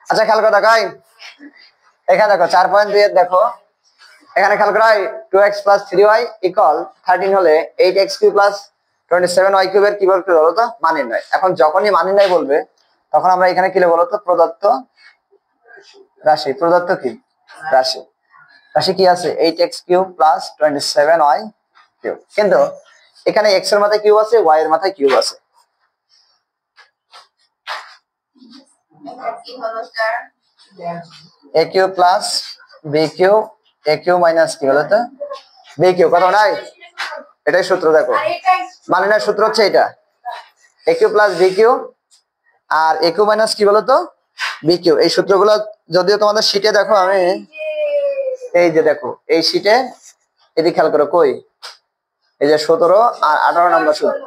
আচ্ছা খেয়াল করে দেখো এখানে দেখো 4.2 এর দেখো এখানে খেয়াল করো 2x + 3y = 13 হলে 8x³ + 27y³ এর কি বলতে বলো তো মান নির্ণয়। এখন যখনই মান নির্ণয় বলবে তখন আমরা এখানে কি লিখব বলো তো প্রদত্ত রাশি। প্রদত্ত কি রাশি? রাশি কি আছে 8x³ + 27y³। কিন্তু এখানে x এর মাথায় কিউব আছে, y এর মাথায় কিউব আছে। a³ + b³ a³ - কি বলো তো b³ কত নাই? এটাই সূত্র দেখো মানে না সূত্র হচ্ছে এটা a³ + b³ আর a³ - কি বলো তো b³ এই সূত্রগুলো যদিও তোমাদের শীটে দেখো আমি এই যে দেখো এই শীটে এদিকে খেয়াল করো কই এই যে 17 আর 18 নম্বর সূত্র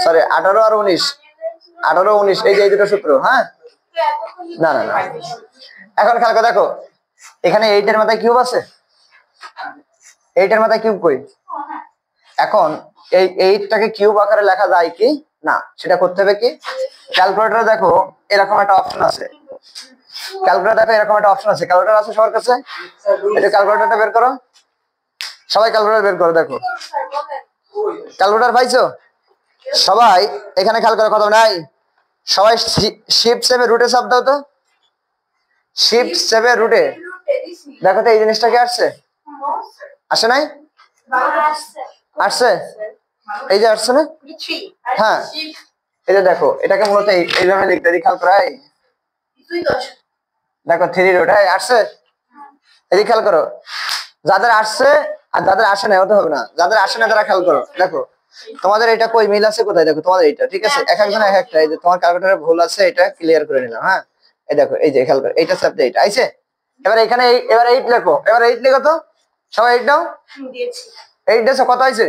সরি 18 আর 19 18 19 এই যে এই দুটো সূত্র। হ্যাঁ না না না এখন খেয়াল করে দেখো এখানে 8 এর মাথায় কিউব আছে 8 এর মাথায় কিউব কই? এখন এই 8টাকে কিউব আকারে লেখা যায় কি না সেটা করতে হবে কি ক্যালকুলেটরে দেখো এরকম একটা অপশন আছে। ক্যালকুলেটর দেখো এরকম একটা অপশন আছে। ক্যালকুলেটর আছে সবার কাছে? এটা ক্যালকুলেটরটা বের করো সবাই ক্যালকুলেটর বের করো। দেখো ক্যালকুলেটর পাইছো সবাই? এখানে খেয়াল করে কথা নাই সবাই শিফট 7 রুটে চাপ দাও তো। শিফট 7 রুটে দেখো তো এই জিনিসটা কি আসছে? আসে নাই? আসছে এই যে আসছে না? হ্যাঁ এই যে দেখো এটাকে মূলত এইভাবে লিখতে দিই। খেয়াল করাই দেখো 3 রুট আসছে। এদিকে খেয়াল করো যাদের আসছে আর যাদের আসে না ওটা হবে না। যাদের আসে না তারা খেয়াল করো দেখো তোমাদের এটা কই মিল আছে কোথায়? দেখো তোমাদের এটা ঠিক আছে এক একজন এক একটা। এই যে তোমার ক্যালকুলেটরে ভুল আছে এটা ক্লিয়ার করে নিলাম। হ্যাঁ এই দেখো এই যে খেয়াল করো এইটা সাবজেক্ট এইটা আইছে। এবার এখানে এবার 8 লেখো। এবার 8 লেখো তো সবাই 8 দাও। দিয়েছি 8 দেছো কত হইছে?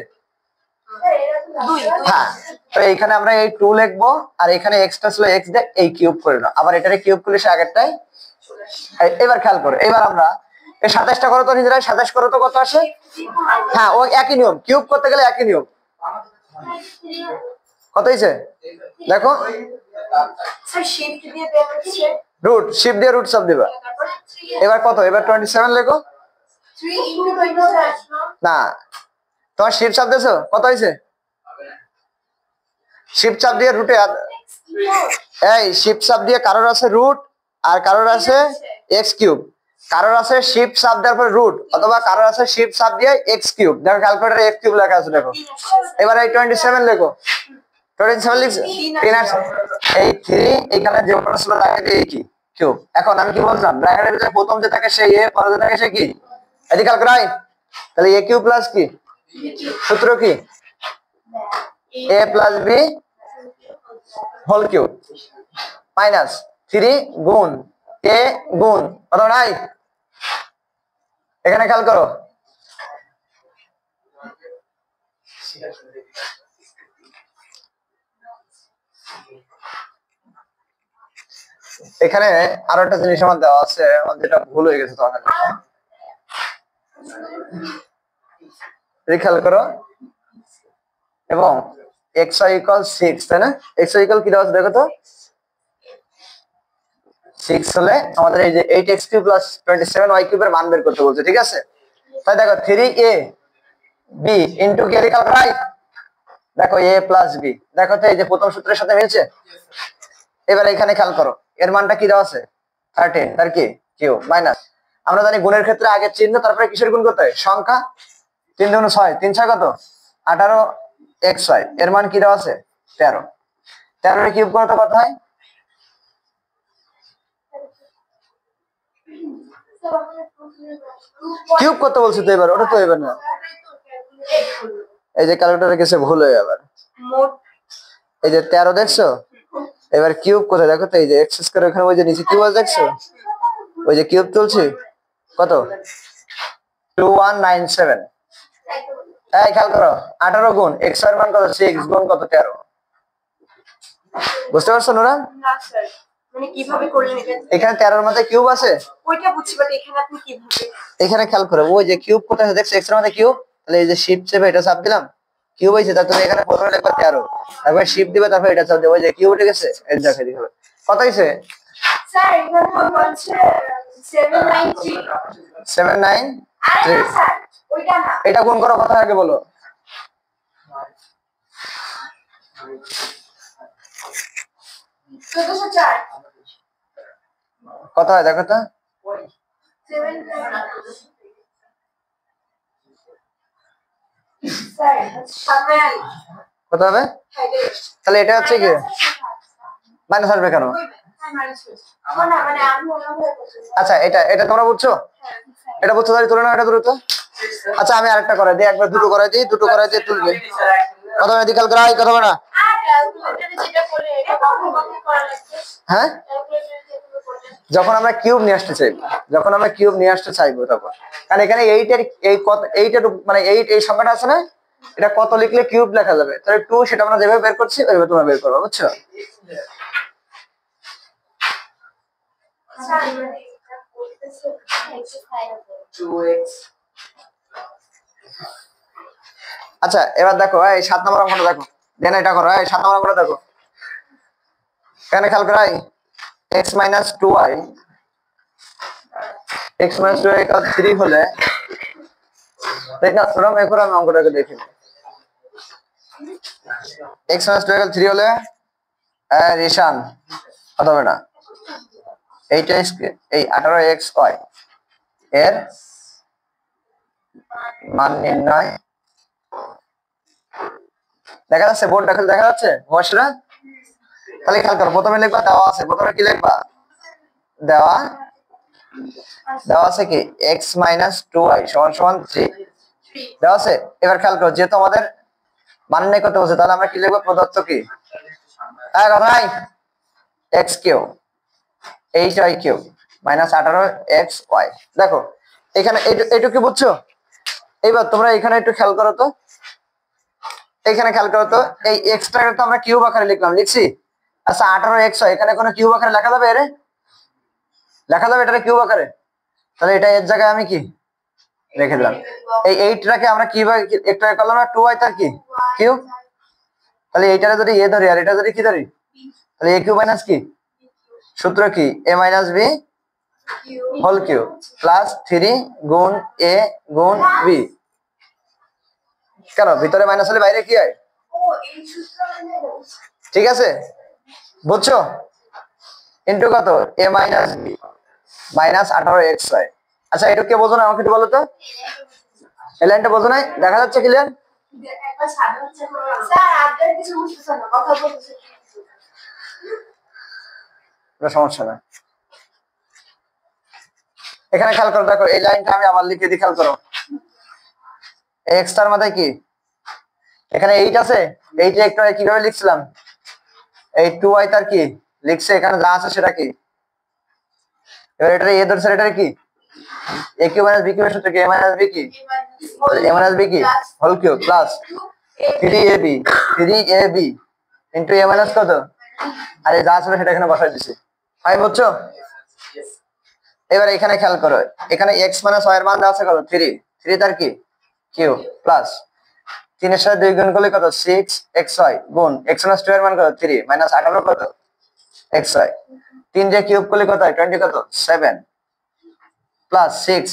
2। হ্যাঁ তো এইখানে আমরা এই 2 লিখবো আর এখানে এক্সট্রা ছিল x দিয়ে এই কিউব করে নাও। আবার এটারে কিউব করলে সে আগেরটাই। এবার খেয়াল করো এবার আমরা এই 27টা করো তো নিজেরাই 27 করো তো কত আসে? হ্যাঁ ও একই নিয়ম কিউব করতে গেলে একই নিয়ম। কত হইছে দেখো রুট শিফট দিয়ে রুট সব দিবা। এবার কত? এবার 27 লেখো না তোমার শিফট চাপ দিয়েছো কত হইছে? শিফট চাপ দিয়ে রুটে এই শিফট চাপ দিয়ে কারোর আছে রুট আর কারোর আছে x³ কারোর আছে শিফট চাপ দেওয়ার পর রুট অথবা কারোর আছে শিফট চাপ দিয়ে x³ দেখো ক্যালকুলেটরে x³ লেখা আছে দেখো। এবার এই 27 লেখো 27 লিখছো 3 আছে এই 3 এখানে যে প্রশ্ন থাকে এই কি কিউব। এখন আমি কি বললাম ব্র্যাকেটের ভিতরে প্রথম যে থাকে সেই a পরে যে থাকে সে কি এদিকে খেয়াল করাই তাহলে a³ + কি সূত্র কি a + b হোল কিউব -3 গুণ a গুণ কত নাই? এখানে খেয়াল করো এখানে আরো একটা জিনিস আমার দেওয়া আছে যেটা ভুল হয়ে গেছে তোমাদের। খেয়াল করো এবং xy = 6 তাই না? xy = কি দেওয়া আছে দেখো তো 6 হলে আমাদের এই যে 8x³ + 27y³ এর মান বের করতে বলছে ঠিক আছে। তাই দেখো 3ab ইনটু কি লিখা হয় দেখো a + b দেখো তো এই যে প্রথম সূত্রের সাথে মিলছে। এবার এখানে খেয়াল করো এর মানটা কি দেওয়া আছে 13 তার কি কিউ মাইনাস আমরা জানি গুণের ক্ষেত্রে আগে চিহ্ন তারপরে কিসের গুণ করতে হয় সংখ্যা 3 × 6 3 6 কত 18xy এর মান কি দেওয়া আছে 13 13 এর কিউব করতে কত হয় কিউব করতে বলছি তো এবার ওটা তো এবার না এই যে ক্যালকুলেটরে গেছে ভুল হয়ে আবার এই যে 13 দেখছো এবার কিউব কোথায় দেখো তো এই যে x² ওখানে ওই যে নিচে কিউব আছে দেখছো ওই যে কিউব তুলছি কত 2197 এই খেয়াল করো 18 গুণ x এর মান কত 6 গুণ কত 13 বুঝতে পারছো নোরা না স্যার মানে কিভাবে করলেন এটা এখানে 13 এর মধ্যে কিউব আছে ওইটা বুঝছি বাট এখানে আপনি কিভাবে এখানে খেয়াল করো ওই যে কিউব কোথায় দেখছো x এর মধ্যে কিউব তাহলে এই যে শিফট চেপে এটা চাপ দিলাম কিউব হইছে তার তুমি এখানে প্রথমে লিখবা 13 তারপর শিফট দিবা তারপর এটা চাপ দিবা ওই যে কিউব উঠে গেছে এই দেখো দিবে কত হইছে স্যার এখানে বলছে 793 793 আরে না স্যার ওইটা না এটা কোন করো কথা আগে বলো 1404 কত হয় দেখো তো 7 স্যার সামনে কত হবে তাহলে এটা হচ্ছে কি মাইনাস আসবে কেন আচ্ছা এটা এটা তোমরা বুঝছো এটা বুঝছো তাহলে তুলে নাও এটা দ্রুত আচ্ছা আমি আরেকটা করে দিই একবার দুটো করে দিই তুলবে কত হবে দিকাল করা কত হবে না হ্যাঁ যখন আমরা কিউব নিয়ে আসতে চাইবো তখন কারণ এখানে 8 এর এই কত 8 এর মানে 8 এই সংখ্যাটা আছে না এটা কত লিখলে কিউব লেখা যাবে তাহলে 2 সেটা আমরা যেভাবে বের করছি ওইভাবে তোমরা বের করবে বুঝছো আচ্ছা এবার দেখো এই 7 নম্বর অঙ্কটা দেখো দেন এটা করো এই 7 নম্বর অঙ্কটা দেখো এখানে খেয়াল করাই x 2y x 2y = 3 হলে তাই না তোমরা এখন আমি অঙ্কটাকে দেখি x 2y = 3 হলে রিশান কত হবে না এইটা এই 18xy এর মান নির্ণয় দেখা যাচ্ছে বোর্ড দেখা যাচ্ছে বয়সরা তাহলে খেয়াল করো প্রথমে লিখবা দেওয়া আছে প্রথমে কি লিখবা দেওয়া আছে কি x 2y = 3 দেওয়া আছে এবার খেয়াল করো যেহেতু আমাদের মান নির্ণয় করতে বলছে তাহলে আমরা কি লিখবো প্রদত্ত কি কথা নাই x Q 8y Q -18xy দেখো এখানে এইটুকু কি বুঝছো এবার তোমরা এখানে একটু খেয়াল করো তো এখানে খেয়াল করো তো এই এক্সট্রাটা তো আমরা কিউব আকারে লিখছি আচ্ছা 18xy এখানে কোনো কিউব আকারে লেখা যাবে এটা কিউব আকারে তাহলে এটা এর জায়গায় আমি কি রেখে দিলাম এই 8টাকে আমরা কিভাবে একটু করলাম না 2y তার কি কিউব তাহলে এইটারে যদি এ ধরি আর এটা যদি কি ধরি তাহলে a কিউব মাইনাস কি সূত্র কি a minus b whole cube plus 3 গুণ a গুণ b কেন ভিতরে মাইনাস হলে বাইরে কি হয় ঠিক আছে বুঝছো ইনটু কত a মাইনাস b -18xy আচ্ছা এটা কে বোঝো না আমাকে একটু বলো তো এই লাইনটা বোঝো না দেখা যাচ্ছে ক্লিয়ার একবার সাধারণ স্যার আগে কিছু বুঝতেছ না কথা বলতেছ সমস্যা না এখানে খেয়াল করো দেখো এই লাইনটা আমি আবার লিখে দিই খেয়াল করো x তার মধ্যে কি এখানে 8 আছে 8 একটু কিভাবে লিখছিলাম এই 2y তার কি লিখছে এখানে যা আছে সেটা কি এবার এটা a ধরছে এটা কি a কিউব মাইনাস b কিউবের সূত্র কি a মাইনাস b কি a মাইনাস b কি whole cube plus 3ab into a minus কত আরে যা আছে সেটা এখানে বসাই দিছি ভাই বুঝছো এবার এখানে খেয়াল করো এখানে x y এর মান আছে কত 3 তার কি কিউ প্লাস 3 এর সাথে 2 গুণ করলে কত 6xy গুণ x 2 এর মান কত 3 -18 কত xy 3 যে কিউব করলে কত হয় 20 কত 7 প্লাস 6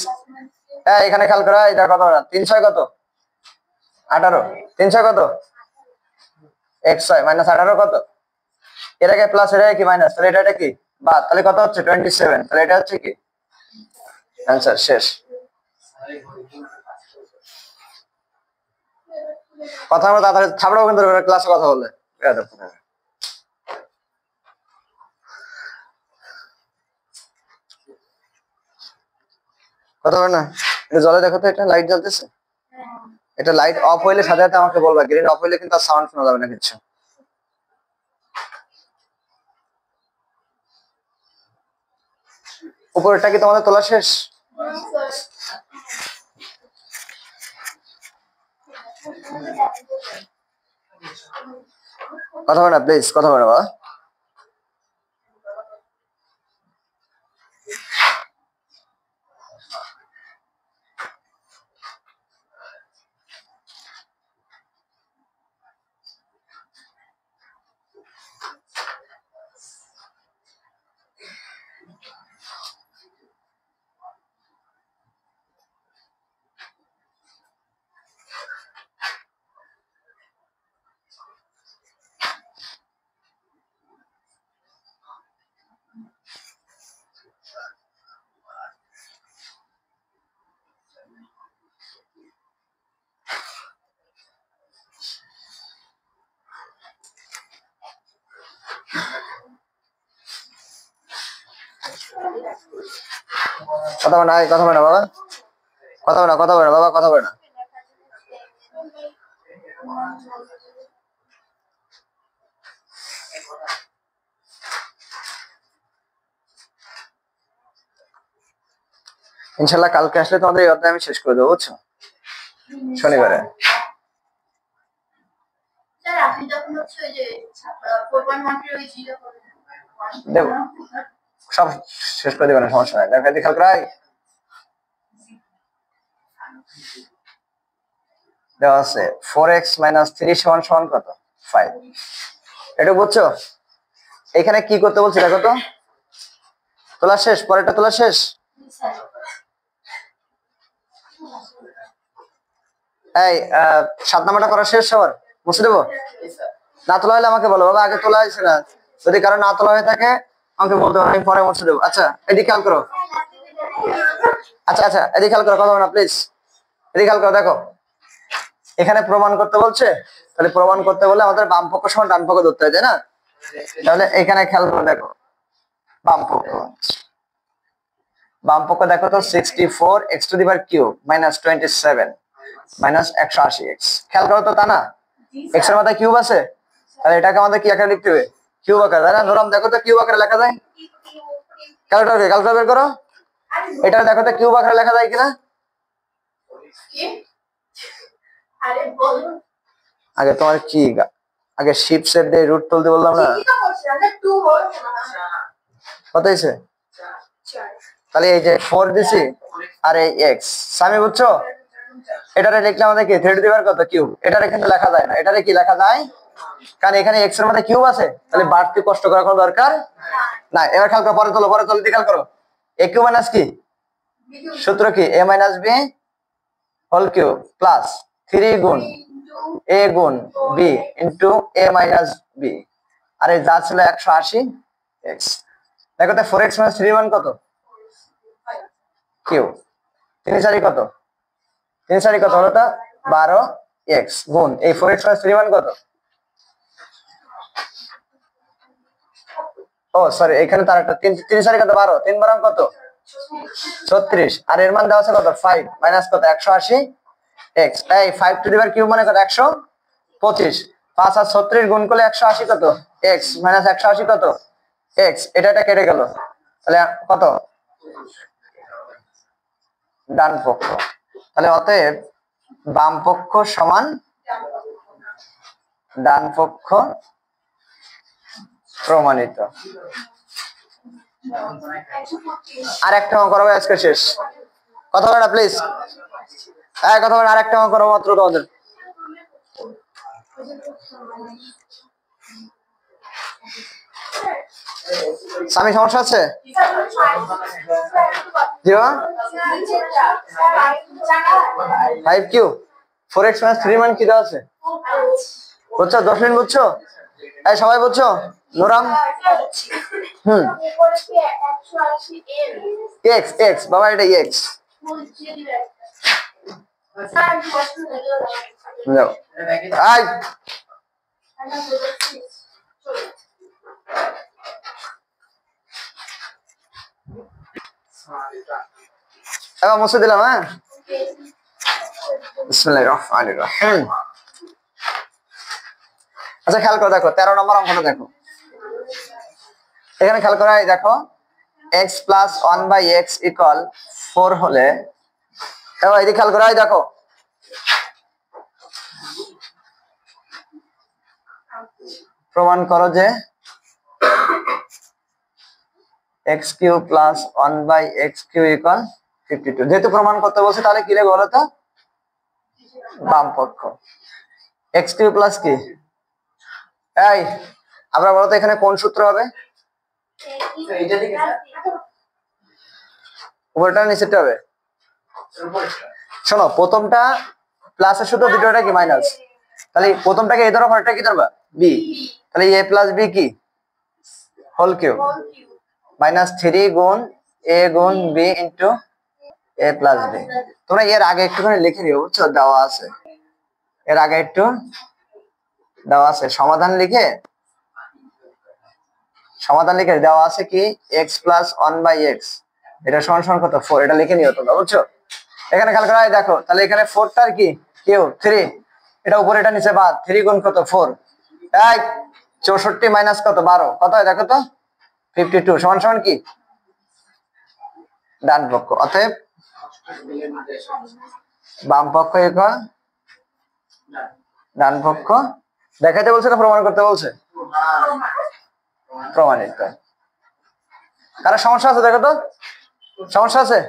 এখানে খেয়াল করো এটা কত না 3 কত 18 3 কত xy -18 কত এর আগে প্লাস এর আগে কি মাইনাস তাহলে এটা কি বাদ তাহলে কত হচ্ছে 27 তাহলে এটা হচ্ছে কি आंसर শেষ কথা আমরা তাড়াতাড়ি থামড়াও কিন্তু ক্লাসে কথা বলে কথা বলে না এটা জ্বলে দেখো তো এটা লাইট জ্বলতেছে এটা লাইট অফ হইলে সাথে সাথে আমাকে বলবা গ্রিন অফ হইলে কিন্তু আর সাউন্ড শোনা যাবে না কিছু উপরেরটা কি তোমাদের তোলা শেষ কথা বলো না প্লিজ কথা বলো বাবা কথা বলে না, কথা বলে না বাবা, কথা বলে না, কথা বলে না বাবা, কথা বলে না। ইনশাল্লাহ কালকে আসলে তোমাদের এই অধ্যায় আমি শেষ করে দেবো, বুঝছো, শনিবারে। দেবো, সব শেষ করে দেবে না, সমস্যা নাই। দেখো খেয়াল করাই দেওয়া আছে 4x - 3 = কত? 5। এটা বুঝছো? এখানে কি করতে বলছি দেখো তো, তোলা শেষ, পরেরটা তোলা শেষ। এই 7 নাম্বারটা করা শেষ সবার, মুছে দেবো? না তোলা হলে আমাকে বলো বাবা, আগে তোলা হয়েছে না, যদি কারো না তোলা হয়ে থাকে আমাকে বলতে হবে, আমি পরে মুছে দেবো। আচ্ছা এদিকে খেয়াল করো, আচ্ছা আচ্ছা এদিকে খেয়াল করো, কথা বলো না প্লিজ, এদিকে খেয়াল করো। দেখো এখানে প্রমাণ করতে বলছে, তাহলে প্রমাণ করতে বলে আমাদের বাম পক্ষ সমান ডান পক্ষ ধরতে হয়, তাই না? তাহলে এখানে খেয়াল করো, দেখো বাম পক্ষ, বাম পক্ষ দেখো তো 64x³ - 27 - 180x। খেয়াল করো তো, তা না? x এর মাথায় কিউব আছে, তাহলে এটাকে আমাদের কি আকারে লিখতে হবে? কিউব আকারে, তাই না? নোরাম দেখো তো কিউব আকারে লেখা যায়? ক্যালকুলেটর বের করো, এটা দেখো তো কিউব আকারে লেখা যায় কিনা। আগে তোমার কি, আগে শিপ সেট দিয়ে রুট তুলতে বললাম না? কত হয়েছে? তাহলে এই যে 4 দিছি আর এই x, সামি বুঝছো? এটারে লিখলে আমাদের কি 3 কত কিউব, এটারে কিন্তু লেখা যায় না, এটারে কি লেখা যায়? কারণ এখানে x এর মধ্যে কিউব আছে, তাহলে বাড়তি কষ্ট করার কোনো দরকার না। এবার খেয়াল করো, পরে তোলো, পরে তোলো, খেয়াল করো। a কিউব মাইনাস কি সূত্র, কি a - b whole cube plus 3 গুণ a গুণ b ইন্টু a - b, আর এই যা ছিল 180x। দেখো তো 4x - 3 কত? কিউব। 3 4 কত? 3 4 কত হলো? তা 12x গুণ এই 4x - 3 কত? ও সরি, এখানে তার একটা 3 3 4 কত? 12, 3 12 কত? 36, আর এর মান দেওয়া আছে কত? 5 মাইনাস কত? 180x। এই 5³ মানে কত? 125। 5 আর 36 গুণ করলে 180 কত? x মাইনাস 180 কত? x। এটা কেটে গেল, তাহলে কত? ডান পক্ষ। তাহলে অতএব বাম পক্ষ সমান ডান পক্ষ প্রমাণিত। আর একটা অঙ্ক করবো আজকে শেষ, কথা বলো না প্লিজ, হ্যাঁ কথা বলো, আর একটা অঙ্ক করবো মাত্র তোমাদের। স্বামী সমস্যা আছে? 5³ 4x - 3 মান কি দেওয়া আছে বুঝছো? 10 মিনিট বুঝছো? এই সবাই বুঝছো? নোরাম x x বাবা, এটা x যাও। আই এবার মুছে দিলাম, হ্যাঁ। বিসমিল্লাহির রহমানির রহিম। আচ্ছা খেয়াল করে দেখো 13 নম্বর অঙ্কটা দেখো, এখানে খেয়াল করে দেখো x + 1/x = 4 হলে, এবার এদিকে খেয়াল করে দেখো প্রমাণ করো যে x³ + 1/x³ = 52। যেহেতু প্রমাণ করতে বলছে তাহলে কি লিখবো বলো তো? বাম পক্ষ। x³ প্লাস কি, এই আমরা বলো তো এখানে কোন সূত্র হবে? উপরটা নিচেরটা হবে? শোনো, প্রথমটা প্লাসের সূত্র, দ্বিতীয়টা কি মাইনাস, তাহলে প্রথমটাকে এ ধরো, পরেরটা কি ধরবা? b, তাহলে a + b কি হোল কিউব -3 গুণ a গুণ b into a plus b। তোমরা এর আগে একটুখানি লিখে নিও, বুঝছো? দেওয়া আছে, এর আগে একটু দেওয়া আছে, সমাধান লিখে দেওয়া আছে কি x প্লাস 1/x, এটা সমান সমান কত 4, এটা লিখে নিও তোমরা, বুঝছো? এখানে খেয়াল করে দেখো, তাহলে এখানে 4টার কি কিউ 3, এটা উপরে এটা নিচে বাদ, 3 গুণ কত 4, এই 64 মাইনাস কত 12, কত হয় দেখো তো 52, সমান সমান কি ডান পক্ষ। অতএব বাম পক্ষ ইকুয়াল ডান পক্ষ। দেখাইতে বলছে না প্রমাণ করতে বলছে? প্রমাণিত। কারো সমস্যা আছে দেখো তো, সমস্যা আছে?